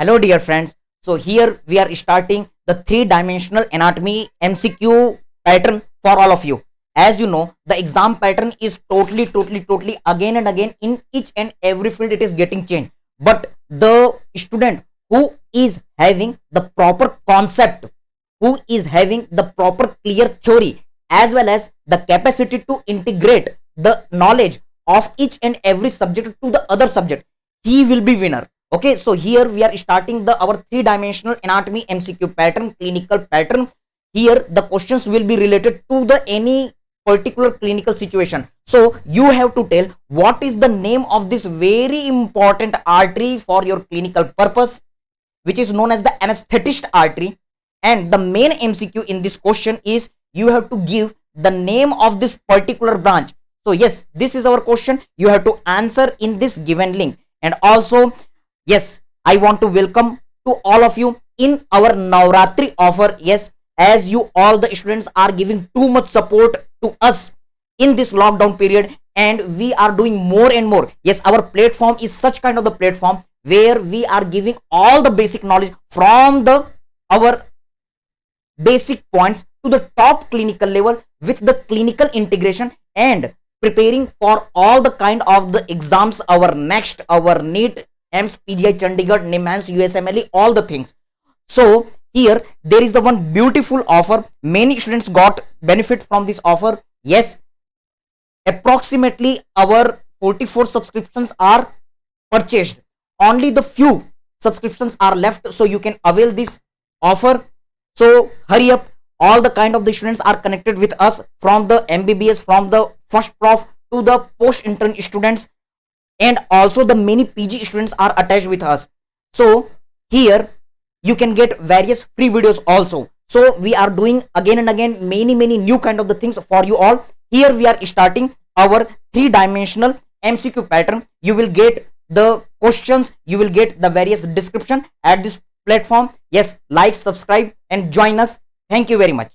Hello, dear friends. So, here we are starting the three-dimensional anatomy MCQ pattern for all of you. As you know, the exam pattern is totally again and again in each and every field it is getting changed. But the student who is having the proper concept, who is having the proper clear theory, as well as the capacity to integrate the knowledge of each and every subject to the other subject, he will be winner. Okay, so here we are starting the our three-dimensional anatomy MCQ pattern, clinical pattern. Here the questions will be related to the any particular clinical situation. So you have to tell what is the name of this very important artery for your clinical purpose, which is known as the anesthetist artery. And the main MCQ in this question is you have to give the name of this particular branch. So yes, this is our question. You have to answer in this given link. And also, yes, I want to welcome to all of you in our Navratri offer. Yes, as you all the students are giving too much support to us in this lockdown period, and we are doing more and more. Yes, our platform is such kind of the platform where we are giving all the basic knowledge from the our basic points to the top clinical level with the clinical integration and preparing for all the kind of the exams, our next, our NEET, AIMS, PGI, Chandigarh, NIMHANS, USMLE, all the things. So here there is the one beautiful offer. Many students got benefit from this offer. Yes, approximately our 44 subscriptions are purchased. Only the few subscriptions are left, so you can avail this offer. So hurry up. All the kind of the students are connected with us from the MBBS, from the first prof to the post intern students, and also the many PG students are attached with us. So here you can get various free videos also. So we are doing again and again many new kind of the things for you all. Here we are starting our three-dimensional MCQ pattern. You will get the questions, you will get the various description at this platform. Yes, like, subscribe and join us. Thank you very much.